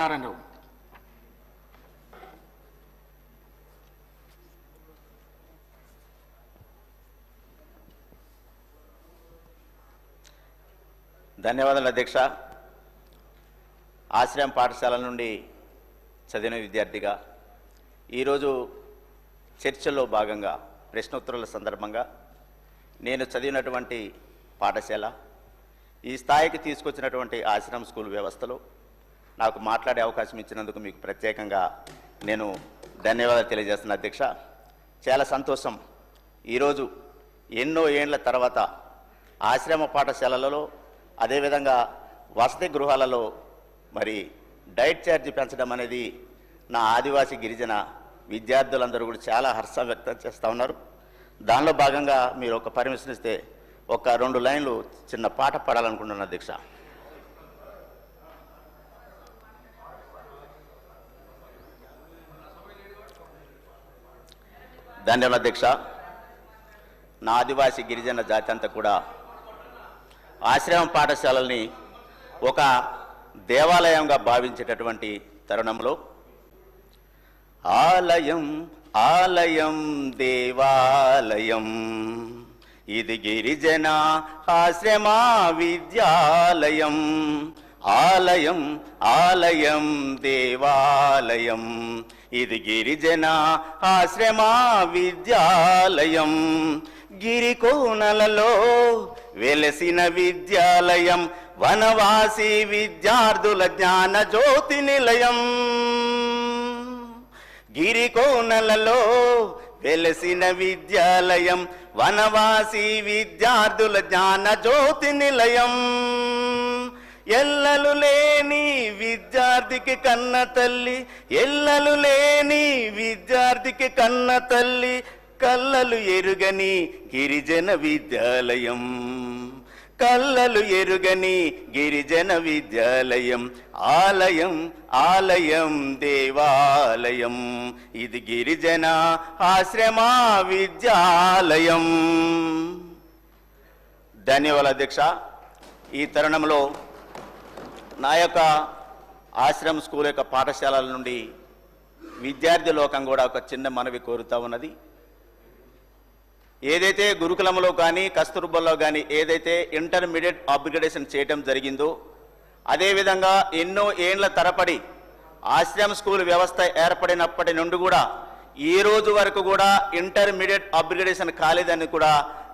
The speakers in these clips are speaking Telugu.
నారాయణరావు. ధన్యవాదాలు అధ్యక్ష. ఆశ్రయం పాఠశాల నుండి చదివిన విద్యార్థిగా ఈరోజు చర్చల్లో భాగంగా ప్రశ్నోత్తరాల సందర్భంగా నేను చదివినటువంటి పాఠశాల ఈ స్థాయికి తీసుకొచ్చినటువంటి ఆశ్రయం స్కూల్ వ్యవస్థలో నాకు మాట్లాడే అవకాశం ఇచ్చినందుకు మీకు ప్రత్యేకంగా నేను ధన్యవాదాలు తెలియజేస్తున్నా అధ్యక్ష. చాలా సంతోషం. ఈరోజు ఎన్నో ఏండ్ల తర్వాత ఆశ్రమ పాఠశాలలలో అదేవిధంగా వసతి గృహాలలో మరి డైట్ ఛార్జీ పెంచడం అనేది నా ఆదివాసీ గిరిజన విద్యార్థులందరూ కూడా చాలా హర్షం వ్యక్తం చేస్తూ ఉన్నారు. దానిలో భాగంగా మీరు ఒక పర్మిషన్ ఇస్తే ఒక 2 లైన్లు చిన్న పాట పాడాలనుకుంటున్నాను అధ్యక్ష. ధన్యవాదాలు అధ్యక్ష. నా ఆదివాసీ గిరిజన జాతి అంతా కూడా ఆశ్రమ పాఠశాలల్ని ఒక దేవాలయంగా భావించేటటువంటి తరుణంలో ఆలయం ఆలయం దేవాలయం ఇది గిరిజన ఆశ్రమ విద్యాలయం. ఆలయం ఆలయం దేవాలయం ఇది గిరిజన ఆశ్రమ విద్యాలయం. గిరికోనలలో వెలసిన విద్యాలయం వనవాసి విద్యార్థుల జ్ఞాన జ్యోతి నిలయం. గిరికోనలలో వెలసిన విద్యాలయం వనవాసి విద్యార్థుల జ్ఞాన జ్యోతి నిలయం. ఎల్లలు లేని విద్యార్థికి కన్న తల్లి, ఎల్లలు లేని విద్యార్థికి కన్న తల్లి, కల్లలు ఎరుగని గిరిజన విద్యాలయం. కల్లలు ఎరుగని గిరిజన విద్యాలయం. ఆలయం ఆలయం దేవాలయం ఇది గిరిజన ఆశ్రమ విద్యాలయం. ధన్యవాదాలు అధ్యక్ష. ఈ తరుణంలో నా యొక్క ఆశ్రమ స్కూల్ యొక్క పాఠశాలల నుండి విద్యార్థి లోకం కూడా ఒక చిన్న మనవి కోరుతా ఉన్నది. ఏదైతే గురుకులంలో కానీ కస్తూర్బాలో కానీ ఏదైతే ఇంటర్మీడియట్ అప్గ్రేడేషన్ చేయటం జరిగిందో అదేవిధంగా ఎన్నో ఏండ్ల తరబడి ఆశ్రమ స్కూల్ వ్యవస్థ ఏర్పడినప్పటి నుండి కూడా ఈ రోజు వరకు కూడా ఇంటర్మీడియట్ అప్గ్రేడేషన్ కాలేదని కూడా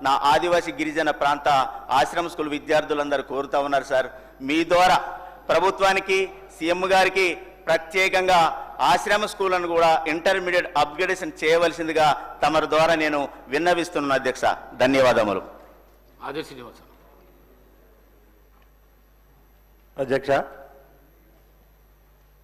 నా ఆదివాసీ గిరిజన ప్రాంత ఆశ్రమ స్కూల్ విద్యార్థులందరూ కోరుతా ఉన్నారు. సార్, మీ ద్వారా ప్రభుత్వానికి సీఎం గారికి ప్రత్యేకంగా ఆశ్రమ స్కూళ్లను కూడా ఇంటర్మీడియట్ అప్గ్రేడేషన్ చేయవలసిందిగా తమరి ద్వారా నేను విన్నవిస్తున్నాను అధ్యక్ష. ధన్యవాదములు ఆదేశించవచ్చు అధ్యక్ష.